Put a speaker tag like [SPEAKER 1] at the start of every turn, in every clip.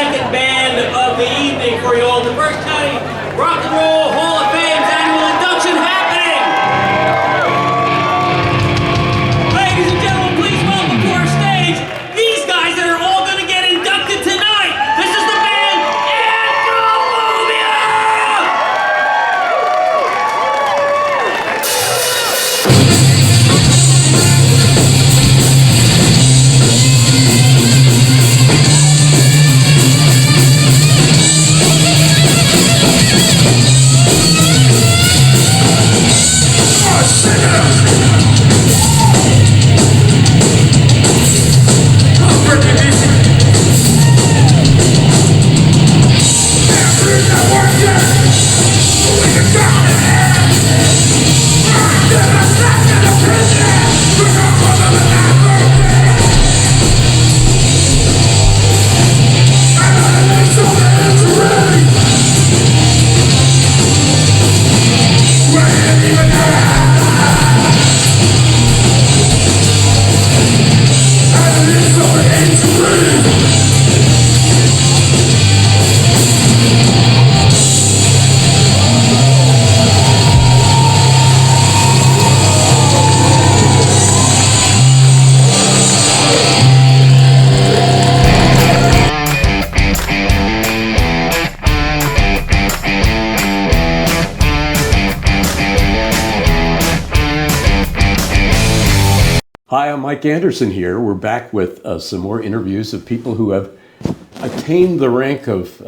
[SPEAKER 1] second band of the evening for you all. The Berks County Rock and Roll Hall of Fame's annual induction happening! Ladies and gentlemen, please welcome to our stage these guys that are all going to get inducted tonight. This is the band Anthrophobia!
[SPEAKER 2] Hi, I'm Mike Anderson here. We're back with some more interviews of people who have attained the rank of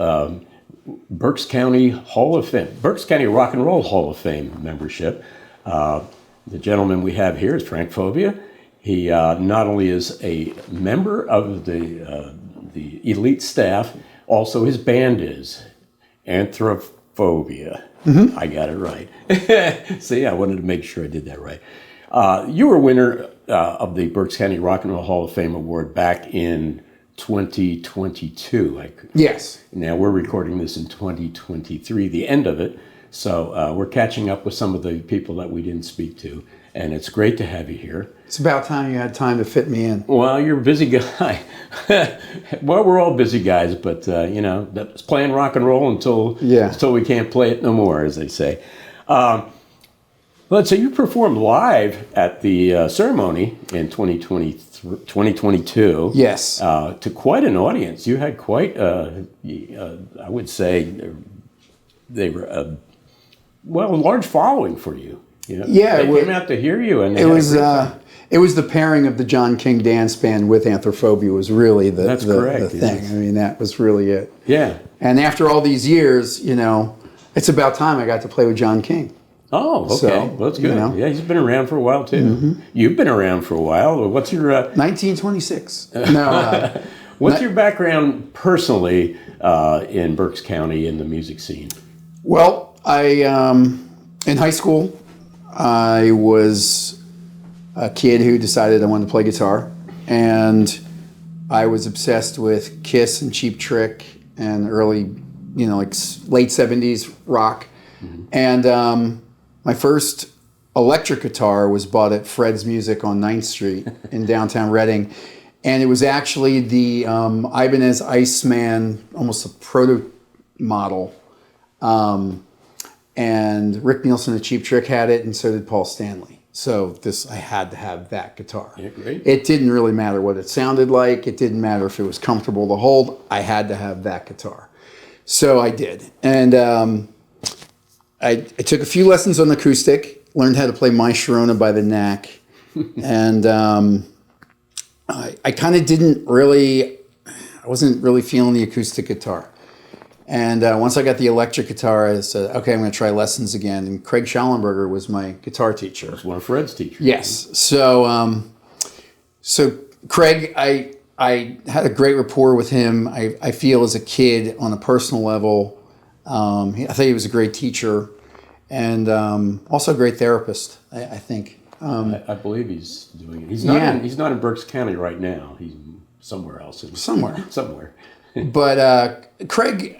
[SPEAKER 2] Berks County Hall of Fame, Berks County Rock and Roll Hall of Fame membership. The gentleman we have here is Frank Phobia. He not only is a member of the elite staff, also his band is Anthrophobia. Mm-hmm. I got it right. See, I wanted to make sure I did that right. You were winner of the Berks County Rock and Roll Hall of Fame Award back in 2022.
[SPEAKER 3] Yes.
[SPEAKER 2] Now we're recording this in 2023, the end of it. So we're catching up with some of the people that we didn't speak to, and it's great to have you here.
[SPEAKER 3] It's about time you had time to fit me in.
[SPEAKER 2] Well, you're a busy guy. Well, we're all busy guys, but you know, that's playing rock and roll until we can't play it no more, as they say. So you performed live at the ceremony in 2022.
[SPEAKER 3] Yes.
[SPEAKER 2] To quite an audience. You had quite, I would say, they were a large following for you. You know,
[SPEAKER 3] yeah,
[SPEAKER 2] they came out to hear you, and
[SPEAKER 3] it was the pairing of the John King dance band with Anthrophobia was really the thing. Yes. I mean, that was really it.
[SPEAKER 2] Yeah.
[SPEAKER 3] And after all these years, you know, it's about time I got to play with John King.
[SPEAKER 2] Oh, okay.
[SPEAKER 3] So,
[SPEAKER 2] well, that's good.
[SPEAKER 3] You know.
[SPEAKER 2] Yeah, he's been around for a while, too.
[SPEAKER 3] Mm-hmm.
[SPEAKER 2] You've been around for a while. What's your...
[SPEAKER 3] 1926. No.
[SPEAKER 2] What's your background personally in Berks County in the music scene?
[SPEAKER 3] Well, in high school, I was a kid who decided I wanted to play guitar. And I was obsessed with Kiss and Cheap Trick and early, you know, like late 70s rock. Mm-hmm. And... my first electric guitar was bought at Fred's Music on 9th Street in downtown Reading. And it was actually the Ibanez Iceman, almost a proto model. And Rick Nielsen of Cheap Trick had it, and so did Paul Stanley. So I had to have that guitar.
[SPEAKER 2] Yeah, great.
[SPEAKER 3] It didn't really matter what it sounded like. It didn't matter if it was comfortable to hold. I had to have that guitar. So I did. And... I took a few lessons on acoustic, learned how to play My Sharona by the Knack, and I kind of I wasn't really feeling the acoustic guitar. And once I got the electric guitar, I said, okay, I'm going to try lessons again. And Craig Schallenberger was my guitar teacher.
[SPEAKER 2] That's one of Fred's teachers.
[SPEAKER 3] Yes. So Craig, I had a great rapport with him. I feel as a kid on a personal level. I think he was a great teacher and also a great therapist, I think.
[SPEAKER 2] I believe he's doing it. He's not in Berks County right now. He's somewhere else. Somewhere.
[SPEAKER 3] But Craig,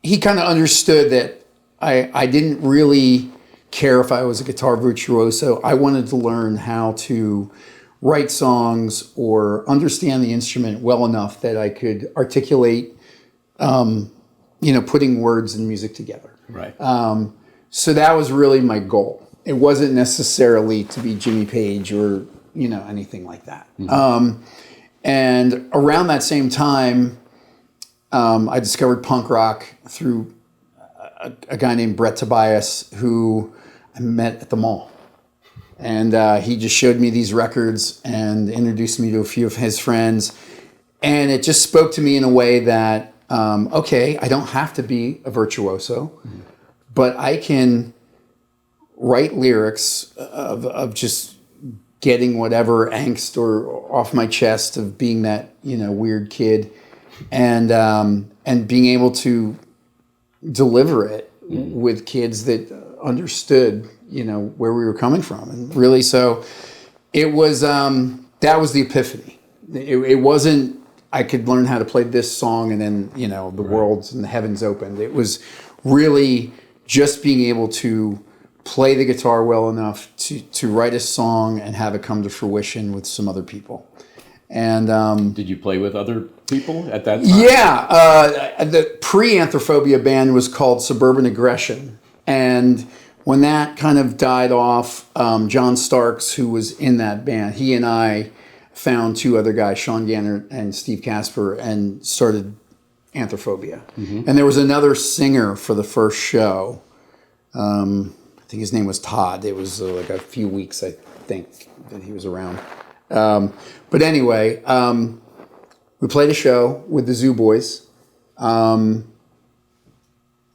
[SPEAKER 3] he kind of understood that I didn't really care if I was a guitar virtuoso. I wanted to learn how to write songs or understand the instrument well enough that I could articulate, putting words and music together.
[SPEAKER 2] Right.
[SPEAKER 3] So that was really my goal. It wasn't necessarily to be Jimmy Page or, anything like that.
[SPEAKER 2] Mm-hmm.
[SPEAKER 3] And around that same time, I discovered punk rock through a guy named Brett Tobias, who I met at the mall. And he just showed me these records and introduced me to a few of his friends. And it just spoke to me in a way that, I don't have to be a virtuoso, but I can write lyrics of just getting whatever angst or off my chest of being that, weird kid, and being able to deliver it with kids that understood, where we were coming from. And really, so it was, that was the epiphany. It wasn't, I could learn how to play this song and then, the worlds and the heavens opened. It was really just being able to play the guitar well enough to write a song and have it come to fruition with some other people. And
[SPEAKER 2] did you play with other people at that time?
[SPEAKER 3] Yeah, the pre-Anthrophobia band was called Suburban Aggression, and when that kind of died off, John Starks, who was in that band, he and I found two other guys, Sean Gannert and Steve Casper, and started Anthrophobia. Mm-hmm. And there was another singer for the first show. I think his name was Todd. It was like a few weeks, I think, that he was around. But anyway, we played a show with the Zoo Boys.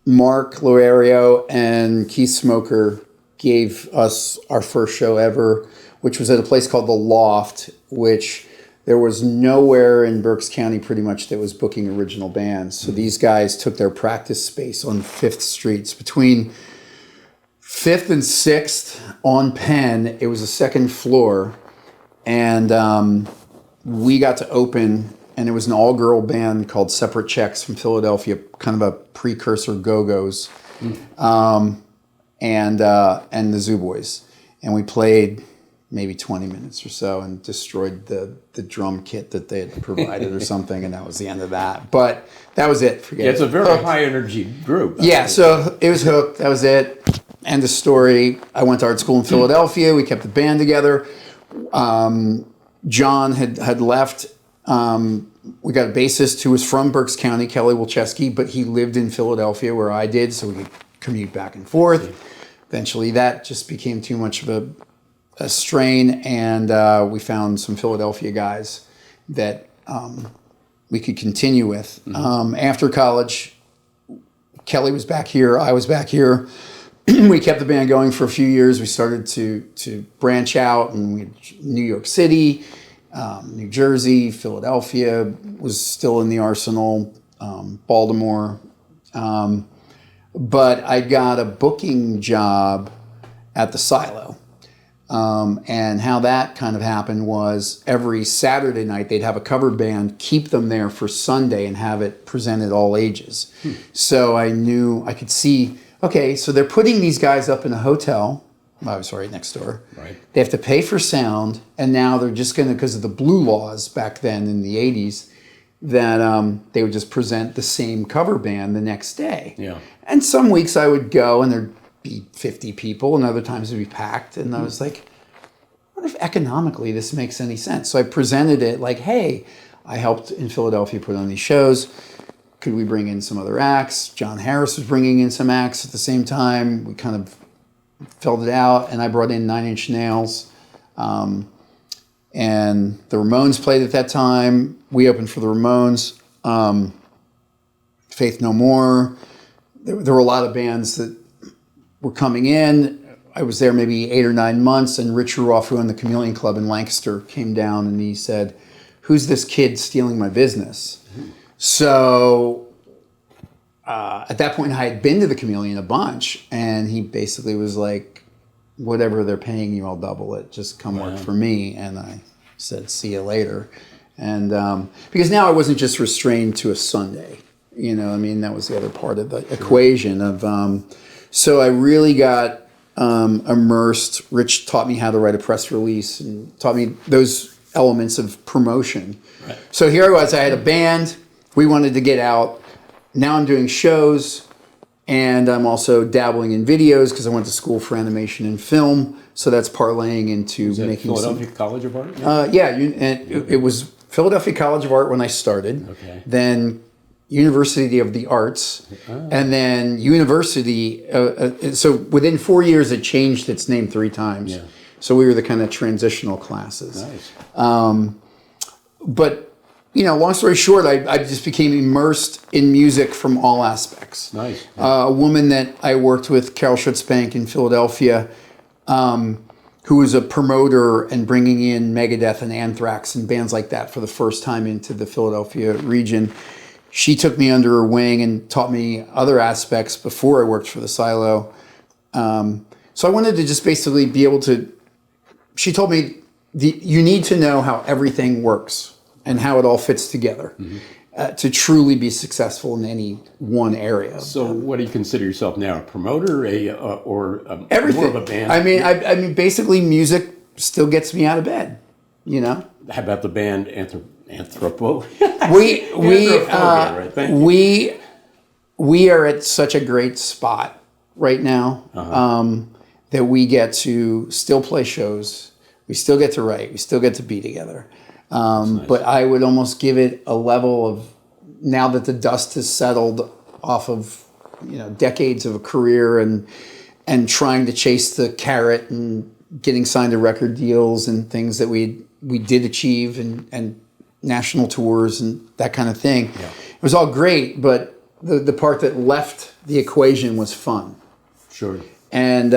[SPEAKER 3] Mark Loario and Keith Smoker gave us our first show ever, which was at a place called The Loft, which there was nowhere in Berks County pretty much that was booking original bands. So these guys took their practice space on 5th Streets. Between 5th and 6th on Penn, it was a second floor. And we got to open, and it was an all-girl band called Separate Checks from Philadelphia, kind of a precursor Go-Go's, and the Zoo Boys. And we played maybe 20 minutes or so and destroyed the drum kit that they had provided or something, and that was the end of that. But that was it. Forget it.
[SPEAKER 2] It's a very high-energy group.
[SPEAKER 3] Yeah, so it was hooked. That was it. End of story. I went to art school in Philadelphia. We kept the band together. John had left. We got a bassist who was from Berks County, Kelly Wilczewski, but he lived in Philadelphia where I did, so we could commute back and forth. Eventually that just became too much of a strain, and we found some Philadelphia guys that we could continue with. Mm-hmm. After college, Kelly was back here, I was back here. We kept the band going for a few years. We started to branch out, and we had New York City, New Jersey, Philadelphia was still in the arsenal, Baltimore. But I got a booking job at the Silo. And how that kind of happened was every Saturday night they'd have a cover band, keep them there for Sunday, and have it presented all ages. So I knew, I could see, okay, so they're putting these guys up in a hotel. I was right next door. Right. They have to pay for sound, and now they're just going to, because of the blue laws back then in the 80s, that they would just present the same cover band the next day. Yeah. And some weeks I would go, and there'd be 50 people, and other times it'd be packed, and I was like, what if economically this makes any sense? So I presented it like, hey, I helped in Philadelphia put on these shows. Could we bring in some other acts? John Harris was bringing in some acts at the same time. We kind of filled it out, and I brought in 9 Inch Nails. And the Ramones played at that time. We opened for the Ramones. Faith No More. There were a lot of bands that were coming in. I was there maybe 8 or 9 months, and Rich Ruoff, who owned the Chameleon Club in Lancaster, came down and he said, who's this kid stealing my business? Mm-hmm. So at that point, I had been to the Chameleon a bunch, and he basically was like, whatever they're paying you, I'll double it. Just come work for me. And I said, see you later. And because now I wasn't just restrained to a Sunday. You know, I mean, that was the other part of the equation of, so I really got immersed. Rich taught me how to write a press release and taught me those elements of promotion.
[SPEAKER 2] Right.
[SPEAKER 3] So here I was, I had a band, we wanted to get out. Now I'm doing shows, and I'm also dabbling in videos because I went to school for animation and film. So that's parlaying into making
[SPEAKER 2] Philadelphia College of Art?
[SPEAKER 3] it was Philadelphia College of Art when I started.
[SPEAKER 2] Okay.
[SPEAKER 3] Then University of the Arts, and then University. So within 4 years, it changed its name 3 times.
[SPEAKER 2] Yeah.
[SPEAKER 3] So we were the kind of transitional classes.
[SPEAKER 2] Nice.
[SPEAKER 3] But long story short, I just became immersed in music from all aspects.
[SPEAKER 2] Nice.
[SPEAKER 3] A woman that I worked with, Carol Schutzbank in Philadelphia, who was a promoter and bringing in Megadeth and Anthrax and bands like that for the first time into the Philadelphia region. She took me under her wing and taught me other aspects before I worked for the Silo. So I wanted to just basically be able to, she told me, you need to know how everything works and how it all fits together to truly be successful in any one area.
[SPEAKER 2] So what do you consider yourself now? A promoter,
[SPEAKER 3] Everything.
[SPEAKER 2] more of a band?
[SPEAKER 3] I mean, basically, music still gets me out of bed.
[SPEAKER 2] How about the band Anthrophobia?
[SPEAKER 3] Anthrophobia,
[SPEAKER 2] right? Thank you.
[SPEAKER 3] We are at such a great spot right now that we get to still play shows. We still get to write. We still get to be together. Nice. But I would almost give it a level of, now that the dust has settled off of decades of a career and trying to chase the carrot and getting signed to record deals and things that we did achieve and national tours and that kind of thing. Yeah. It was all great, but the part that left the equation was fun.
[SPEAKER 2] Sure.
[SPEAKER 3] And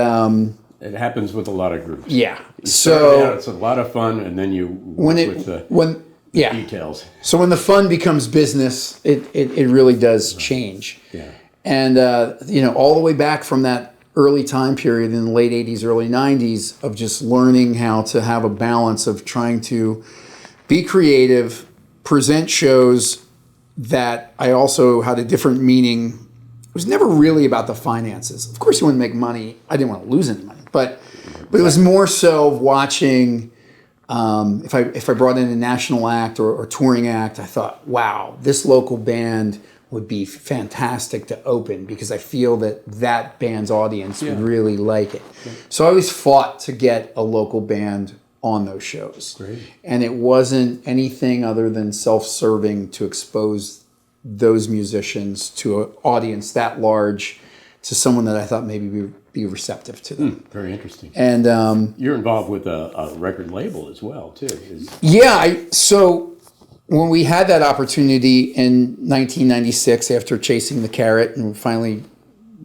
[SPEAKER 2] it happens with a lot of groups.
[SPEAKER 3] Yeah.
[SPEAKER 2] It's a lot of fun, and then you work with the details.
[SPEAKER 3] So when the fun becomes business, it really does change.
[SPEAKER 2] Yeah.
[SPEAKER 3] And all the way back from that early time period in the late 80s, early 90s of just learning how to have a balance of trying to be creative, present shows that I also had a different meaning. It was never really about the finances. Of course you want to make money. I didn't want to lose any money, but it was more so of watching. If I brought in a national act or touring act, I thought, wow, this local band would be fantastic to open because I feel that band's audience would really like it. Yeah. So I always fought to get a local band on those shows.
[SPEAKER 2] Great.
[SPEAKER 3] And it wasn't anything other than self-serving to expose those musicians to an audience that large, to someone that I thought maybe would be receptive to them.
[SPEAKER 2] Very interesting.
[SPEAKER 3] And
[SPEAKER 2] you're involved with a record label as well, too.
[SPEAKER 3] So when we had that opportunity in 1996, after chasing the carrot and finally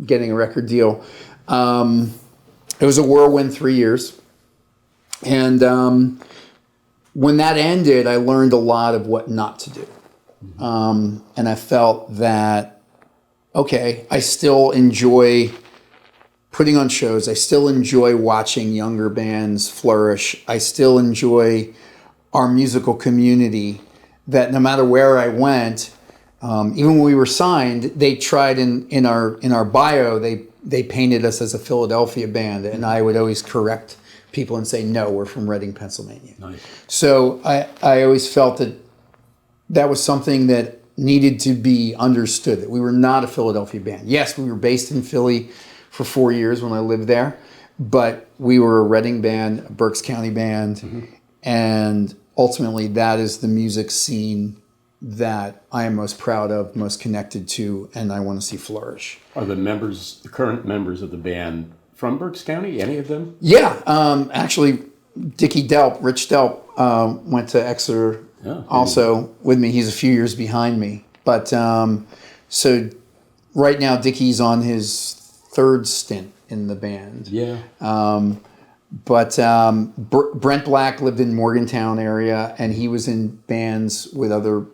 [SPEAKER 3] getting a record deal, it was a whirlwind 3 years. And when that ended, I learned a lot of what not to do. And I felt that, okay, I still enjoy putting on shows. I still enjoy watching younger bands flourish. I still enjoy our musical community, that no matter where I went, even when we were signed, they tried in our bio, they painted us as a Philadelphia band, and I would always correct people and say, no, we're from Reading, Pennsylvania.
[SPEAKER 2] Nice.
[SPEAKER 3] So I always felt that was something that needed to be understood, that we were not a Philadelphia band. Yes, we were based in Philly for 4 years when I lived there, but we were a Reading band, a Berks County band, and ultimately that is the music scene that I am most proud of, most connected to, and I want to see flourish.
[SPEAKER 2] Are the current members of the band from Berks County, any of them?
[SPEAKER 3] Yeah, actually, Rich Delp went to Exeter also with me. He's a few years behind me. But so right now, Dickie's on his third stint in the band.
[SPEAKER 2] Yeah.
[SPEAKER 3] But Brent Black lived in Morgantown area, and he was in bands with other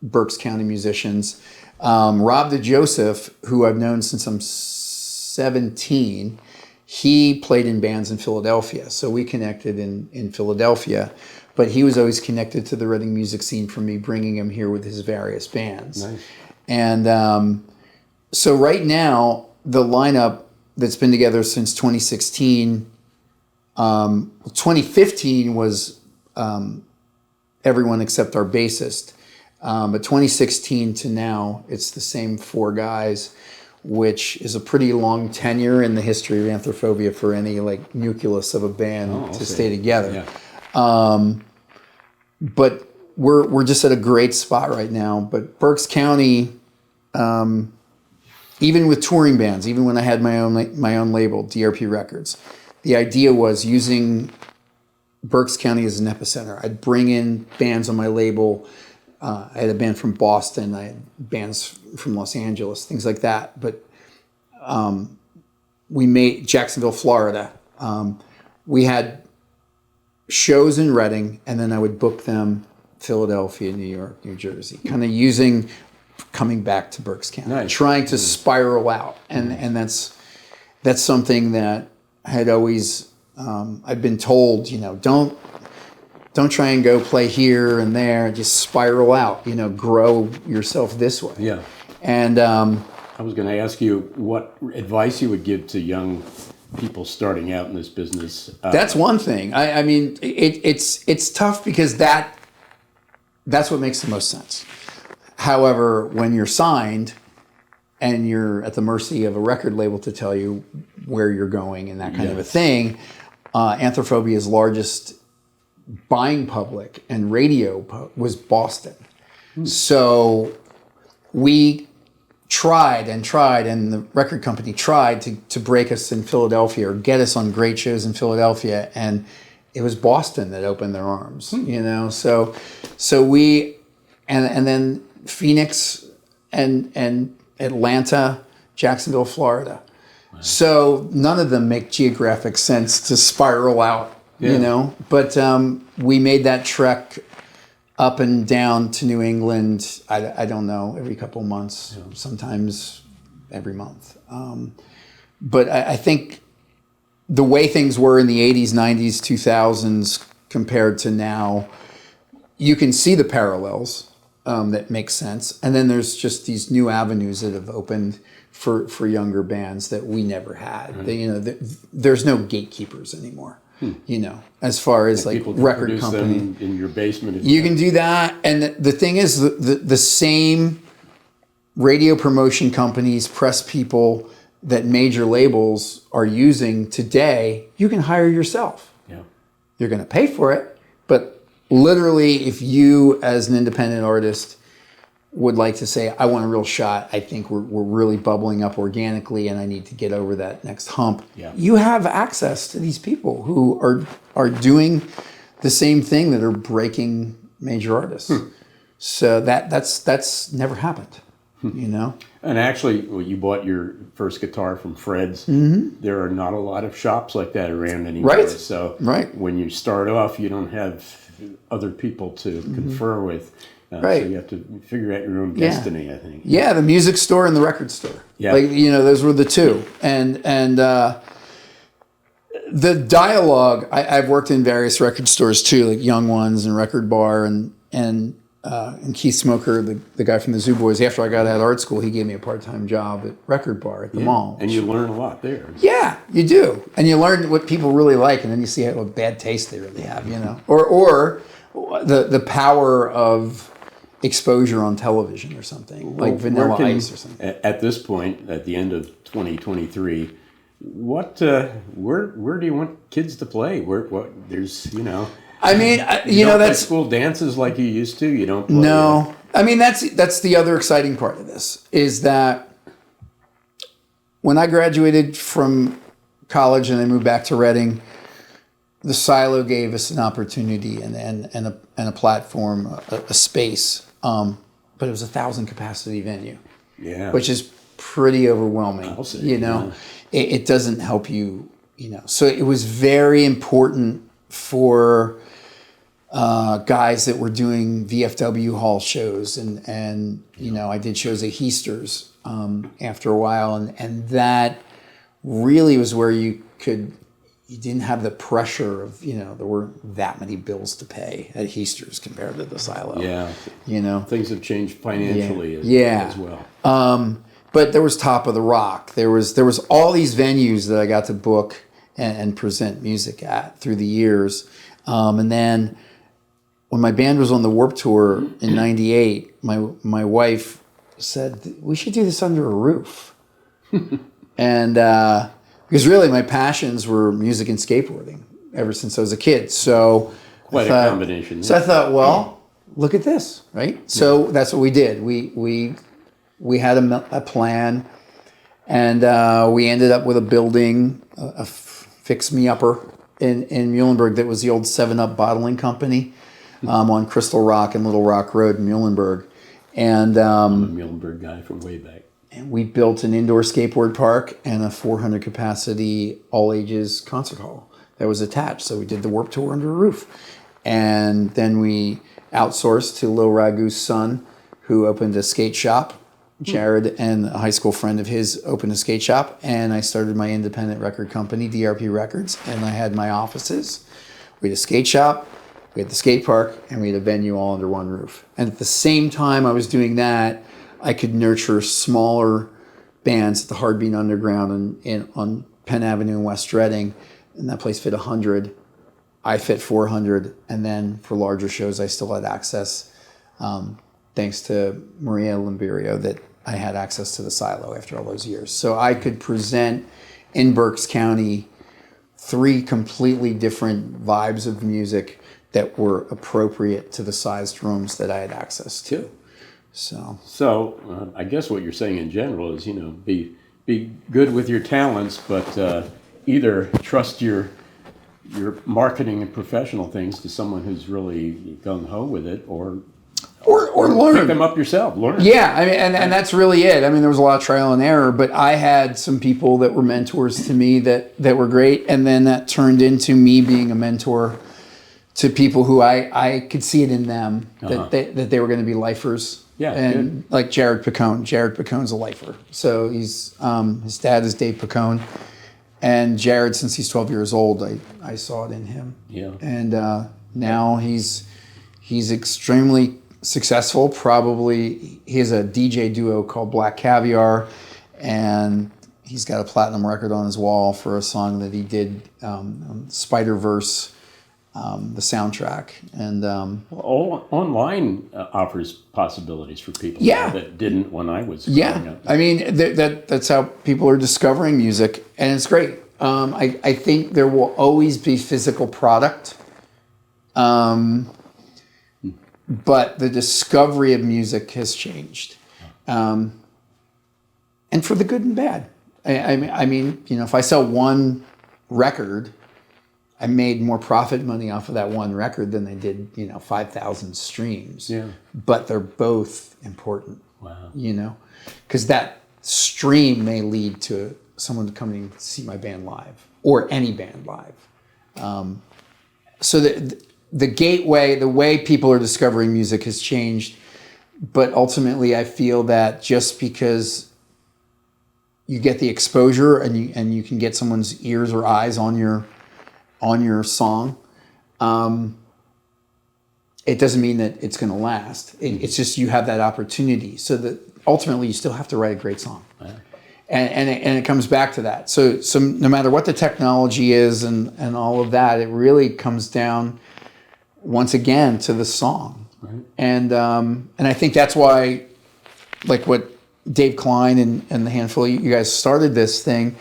[SPEAKER 3] Berks County musicians. Rob DeJoseph, who I've known since I'm 17, he played in bands in Philadelphia. So we connected in Philadelphia, but he was always connected to the Reading music scene from me bringing him here with his various bands.
[SPEAKER 2] Nice.
[SPEAKER 3] And so right now, the lineup that's been together since 2016. 2015 was everyone except our bassist. But 2016 to now, it's the same 4 guys, which is a pretty long tenure in the history of Anthrophobia for any like nucleus of a band to stay together.
[SPEAKER 2] Yeah.
[SPEAKER 3] But we're just at a great spot right now. But Berks County, even with touring bands, even when I had my own label, DRP Records, the idea was using Berks County as an epicenter. I'd bring in bands on my label. I had a band from Boston. I had bands from Los Angeles, things like that. But we made Jacksonville, Florida. We had shows in Reading, and then I would book them Philadelphia, New York, New Jersey, kind of coming back to Berks County, trying to spiral out. And that's something that I had always, I'd been told, don't try and go play here and there, just spiral out, grow yourself this way.
[SPEAKER 2] Yeah.
[SPEAKER 3] And
[SPEAKER 2] I was going to ask you what advice you would give to young people starting out in this business.
[SPEAKER 3] That's one thing. I mean, it's tough because that's what makes the most sense. However, when you're signed and you're at the mercy of a record label to tell you where you're going and that kind of a thing, Anthrophobia's largest buying public and radio was Boston. So we tried, and the record company tried to break us in Philadelphia or get us on great shows in Philadelphia, and it was Boston that opened their arms, So we, and then Phoenix and Atlanta, Jacksonville, Florida. Wow. So none of them make geographic sense to spiral out, But we made that trek up and down to New England, I don't know, every couple of months, sometimes every month. But I think the way things were in the 80s, 90s, 2000s compared to now, you can see the parallels that make sense. And then there's just these new avenues that have opened for younger bands that we never had. Right. There's no gatekeepers anymore. As far as like record company
[SPEAKER 2] them in your basement.
[SPEAKER 3] You can do that. And the thing is, the same radio promotion companies, press people that major labels are using today, you can hire yourself.
[SPEAKER 2] Yeah.
[SPEAKER 3] You're going to pay for it, but literally, if you as an independent artist would like to say, I want a real shot, I think we're really bubbling up organically and I need to get over that next hump.
[SPEAKER 2] Yeah.
[SPEAKER 3] You have access to these people who are doing the same thing that are breaking major artists. So that's never happened,
[SPEAKER 2] And actually, you bought your first guitar from Fred's. Mm-hmm. There are not a lot of shops like that around anymore.
[SPEAKER 3] Right.
[SPEAKER 2] So when you start off, you don't have other people to confer with. So you have to figure out your own destiny, I think.
[SPEAKER 3] Yeah, the music store and the record store.
[SPEAKER 2] Yeah.
[SPEAKER 3] Those were the two. And the dialogue, I've worked in various record stores too, like Young Ones and Record Bar, and Keith Smoker, the guy from the Zoo Boys. After I got out of art school, he gave me a part-time job at Record Bar at the mall.
[SPEAKER 2] And you learn a lot there.
[SPEAKER 3] Yeah, you do. And you learn what people really like, and then you see what bad taste they really have, Or the power of exposure on television or something, like Vanilla Ice or something.
[SPEAKER 2] At this point, at the end of 2023, where do you want kids to play? There's
[SPEAKER 3] I mean,
[SPEAKER 2] you don't
[SPEAKER 3] that's
[SPEAKER 2] play school dances like you used to. You don't play.
[SPEAKER 3] No, I mean that's the other exciting part of this is that when I graduated from college and I moved back to Reading, the silo gave us an opportunity and a platform, a space. But it was 1,000 capacity venue, which is pretty overwhelming.
[SPEAKER 2] I'll say,
[SPEAKER 3] It doesn't help you, So it was very important for guys that were doing VFW hall shows, and I did shows at Heasters after a while, and that really was where you didn't have the pressure of, there weren't that many bills to pay at Heasters compared to the silo.
[SPEAKER 2] Yeah.
[SPEAKER 3] You know?
[SPEAKER 2] Things have changed financially as well.
[SPEAKER 3] but there was Top of the Rock. There was all these venues that I got to book and present music at through the years. And then when my band was on the Warped Tour in '98, my wife said, we should do this under a roof. And because really my passions were music and skateboarding ever since I was a kid. So
[SPEAKER 2] Quite a combination.
[SPEAKER 3] So I thought, well, look at this, right? So that's what we did. We had a plan, and we ended up with a building, a fix-me-upper in Muhlenberg that was the old 7-Up bottling company on Crystal Rock and Little Rock Road in Muhlenberg. And
[SPEAKER 2] I'm a Muhlenberg guy from way back.
[SPEAKER 3] And we built an indoor skateboard park and a 400 capacity all ages concert hall that was attached. So we did the Warped Tour under a roof. And then we outsourced to Lil Ragu's son, who opened a skate shop. Jared and a high school friend of his opened a skate shop. And I started my independent record company, DRP Records. And I had my offices. We had a skate shop, we had the skate park, and we had a venue all under one roof. And at the same time I was doing that, I could nurture smaller bands at the Hardbeat Underground on Penn Avenue in West Reading, and that place fit 100. I fit 400, and then for larger shows, I still had access, thanks to Maria Limberio, that I had access to the silo after all those years. So I could present in Berks County 3 completely different vibes of music that were appropriate to the sized rooms that I had access to. So
[SPEAKER 2] I guess what you're saying in general is, be good with your talents, but either trust your marketing and professional things to someone who's really gung ho with it, or learn. Pick them up yourself. Learn.
[SPEAKER 3] Yeah, I mean, and that's really it. I mean, there was a lot of trial and error, but I had some people that were mentors to me that were great, and then that turned into me being a mentor to people who I could see it in them that they were going to be lifers.
[SPEAKER 2] Yeah,
[SPEAKER 3] and
[SPEAKER 2] good.
[SPEAKER 3] like Jared Picone. Jared Picone's a lifer. So he's his dad is Dave Picone, and Jared, since he's 12 years old, I saw it in him.
[SPEAKER 2] Yeah.
[SPEAKER 3] And now he's extremely successful. Probably he has a DJ duo called Black Caviar, and he's got a platinum record on his wall for a song that he did, Spider-Verse. The soundtrack, and
[SPEAKER 2] online offers possibilities for people that didn't when I was growing up.
[SPEAKER 3] I mean that's how people are discovering music, and it's great. I think there will always be physical product, but the discovery of music has changed, and for the good and bad. I mean, if I sell one record, I made more profit money off of that one record than they did, 5,000 streams.
[SPEAKER 2] Yeah.
[SPEAKER 3] But they're both important.
[SPEAKER 2] Wow.
[SPEAKER 3] Because that stream may lead to someone coming to see my band live or any band live. So the gateway, the way people are discovering music has changed. But ultimately, I feel that just because you get the exposure and you can get someone's ears or eyes on your song, it doesn't mean that it's going to last. It's just you have that opportunity. So that ultimately you still have to write a great song. Wow. And it comes back to that. So no matter what the technology is and all of that, it really comes down once again to the song. Right. And I think that's why, like what Dave Klein and the handful of you guys started this thing,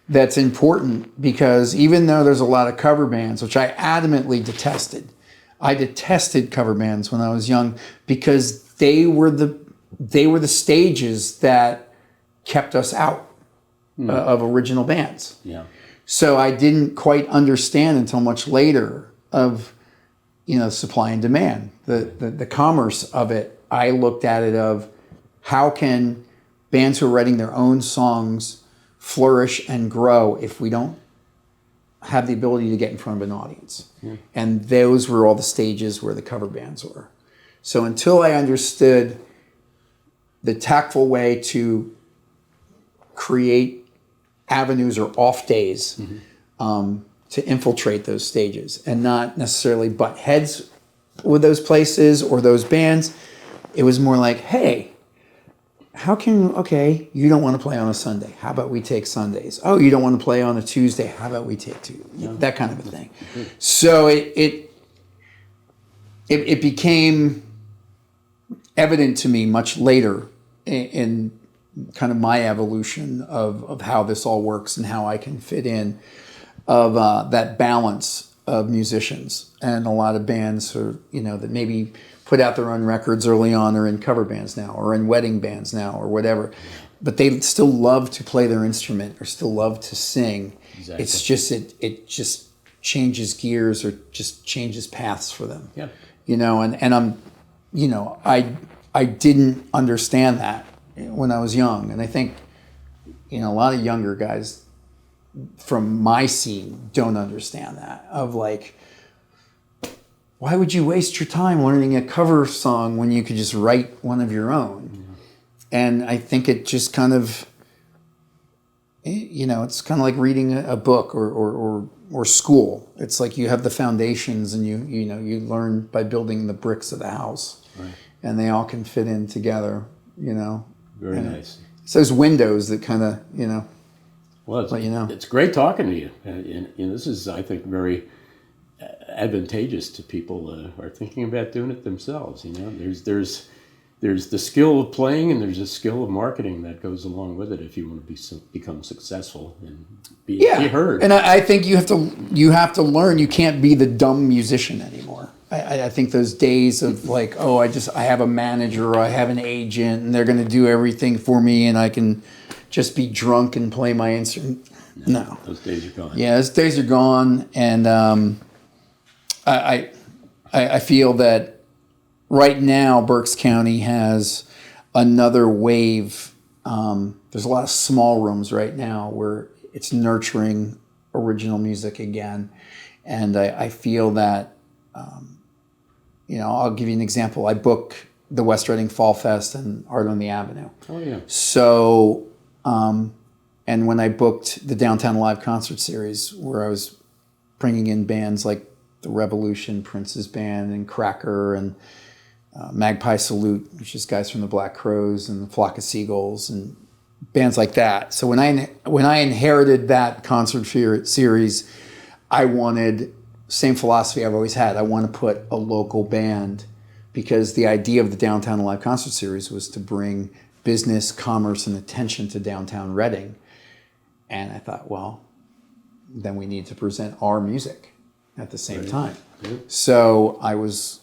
[SPEAKER 3] that's important, because even though there's a lot of cover bands, which I adamantly detested, I detested cover bands when I was young, because they were the stages that kept us out of original bands. Yeah. So I didn't quite understand until much later of supply and demand, the commerce of it. I looked at it of how can bands who are writing their own songs flourish and grow if we don't have the ability to get in front of an audience. Yeah. And those were all the stages where the cover bands were. So until I understood the tactful way to create avenues or off days to infiltrate those stages and not necessarily butt heads with those places or those bands, it was more like, hey, okay, you don't want to play on a Sunday. How about we take Sundays? Oh, you don't want to play on a Tuesday. How about we take two? That kind of a thing. So it became evident to me much later in kind of my evolution of how this all works and how I can fit in of that balance of musicians. And a lot of bands are, that maybe put out their own records early on or in cover bands now or in wedding bands now or whatever. But they still love to play their instrument or still love to sing. Exactly. It's just, it just changes gears or just changes paths for them.
[SPEAKER 2] Yeah.
[SPEAKER 3] And I'm, I didn't understand that when I was young. And I think, a lot of younger guys from my scene don't understand that of like, why would you waste your time learning a cover song when you could just write one of your own? Mm-hmm. And I think it just kind of, it's kind of like reading a book or school. It's like you have the foundations and you learn by building the bricks of the house. Right. And they all can fit in together,
[SPEAKER 2] Very nice.
[SPEAKER 3] It's those windows that kind of,
[SPEAKER 2] well,
[SPEAKER 3] let you know.
[SPEAKER 2] It's great talking to you. This is, I think, very advantageous to people who are thinking about doing it themselves. There's the skill of playing and there's a skill of marketing that goes along with it if you want to become successful and be heard.
[SPEAKER 3] And I think you have to learn. You can't be the dumb musician anymore. I think those days of like, I have a manager or I have an agent and they're going to do everything for me and I can just be drunk and play my instrument. No.
[SPEAKER 2] Those days are gone.
[SPEAKER 3] Yeah, those days are gone. And I feel that right now Berks County has another wave. There's a lot of small rooms right now where it's nurturing original music again. And I feel that, I'll give you an example. I book the West Reading Fall Fest and Art on the Avenue.
[SPEAKER 2] Oh, yeah.
[SPEAKER 3] So, and when I booked the Downtown Live Concert Series, where I was bringing in bands like The Revolution, Prince's Band, and Cracker, and Magpie Salute, which is guys from the Black Crowes, and the Flock of Seagulls, and bands like that. So when I inherited that concert series, I wanted, same philosophy I've always had, I want to put a local band, because the idea of the Downtown Live Concert Series was to bring business, commerce, and attention to downtown Reading. And I thought, well, then we need to present our music at the same time. Yeah. So I was,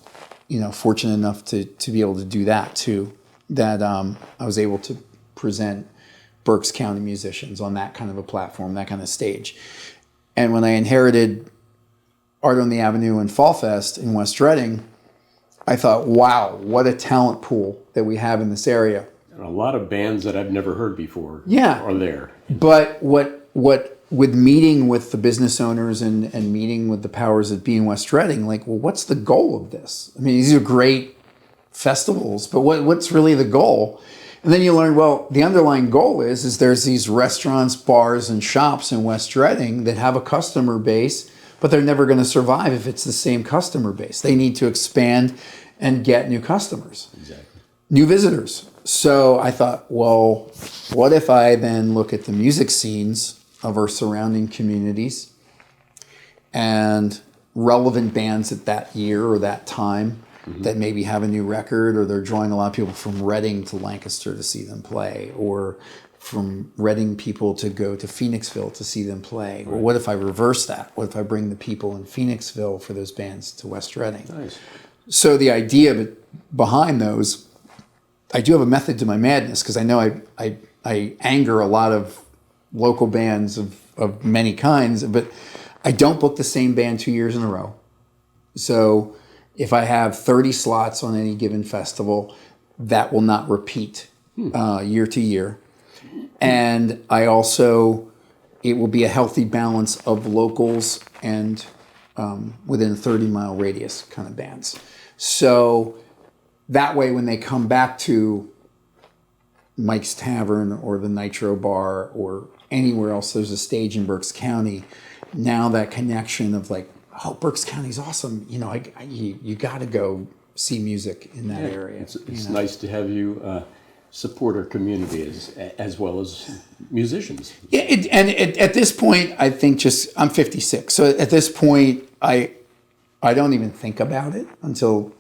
[SPEAKER 3] fortunate enough to be able to do that too, that I was able to present Berks County musicians on that kind of a platform, that kind of stage. And when I inherited Art on the Avenue and Fall Fest in West Reading, I thought, wow, what a talent pool that we have in this area.
[SPEAKER 2] And a lot of bands that I've never heard before are there.
[SPEAKER 3] But what with meeting with the business owners and meeting with the powers that be in West Reading, like, well, what's the goal of this? I mean, these are great festivals, but what's really the goal? And then you learn, well, the underlying goal is there's these restaurants, bars, and shops in West Reading that have a customer base, but they're never going to survive if it's the same customer base. They need to expand and get new customers, new visitors. So I thought, well, what if I then look at the music scenes of our surrounding communities and relevant bands at that year or that time that maybe have a new record, or they're drawing a lot of people from Reading to Lancaster to see them play, or from Reading people to go to Phoenixville to see them play. Right. Well, what if I reverse that? What if I bring the people in Phoenixville for those bands to West Reading?
[SPEAKER 2] Nice.
[SPEAKER 3] So the idea of it behind those, I do have a method to my madness, because I know I anger a lot of local bands of many kinds, but I don't book the same band 2 years in a row. So if I have 30 slots on any given festival, that will not repeat year to year. And I also, it will be a healthy balance of locals and within a 30-mile radius kind of bands. So that way, when they come back to Mike's Tavern or the Nitro Bar or anywhere else there's a stage in Berks County, now that connection of like, oh, Berks County's awesome. You got to go see music in that area.
[SPEAKER 2] It's nice to have you support our community as well as musicians.
[SPEAKER 3] Yeah, at this point, I think I'm 56. So at this point, I don't even think about it until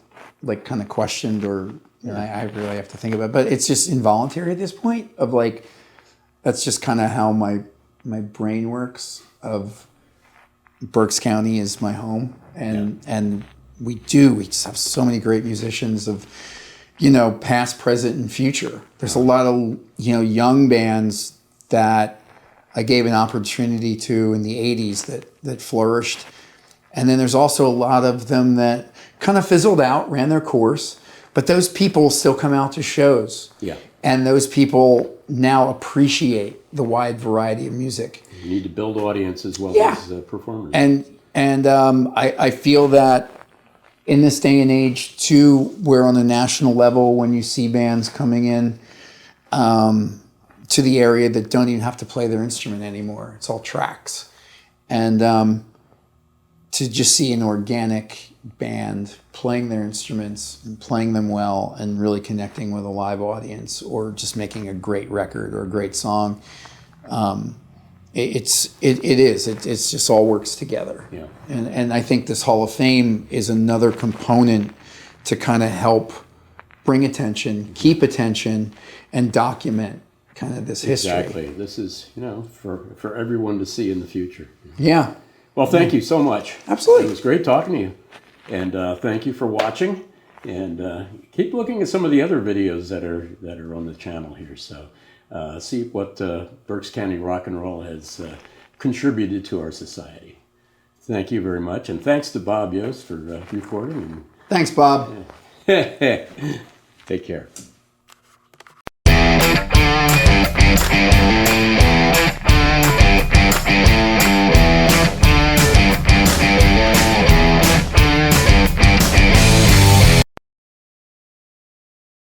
[SPEAKER 3] like kind of questioned or I really have to think about it. But it's just involuntary at this point of like, that's just kind of how my brain works of Berks County is my home. And we just have so many great musicians of, past, present, and future. There's a lot of, young bands that I gave an opportunity to in the 80s that flourished. And then there's also a lot of them that kind of fizzled out, ran their course, but those people still come out to shows.
[SPEAKER 2] Yeah.
[SPEAKER 3] And those people now appreciate the wide variety of music.
[SPEAKER 2] You need to build audience as well as performers.
[SPEAKER 3] And I feel that in this day and age, too, where on a national level, when you see bands coming in to the area that don't even have to play their instrument anymore, it's all tracks. And to just see an organic band playing their instruments and playing them well and really connecting with a live audience or just making a great record or a great song, it just all works together.
[SPEAKER 2] Yeah.
[SPEAKER 3] And I think this Hall of Fame is another component to kind of help bring attention, keep attention, and document kind of this history.
[SPEAKER 2] Exactly. This is, for everyone to see in the future.
[SPEAKER 3] Yeah.
[SPEAKER 2] Well, thank you so much.
[SPEAKER 3] Absolutely.
[SPEAKER 2] It was great talking to you. And thank you for watching. And keep looking at some of the other videos that are on the channel here. So see what Berks County rock and roll has contributed to our society. Thank you very much. And thanks to Bob Yost for recording.
[SPEAKER 3] Thanks, Bob.
[SPEAKER 2] Take care.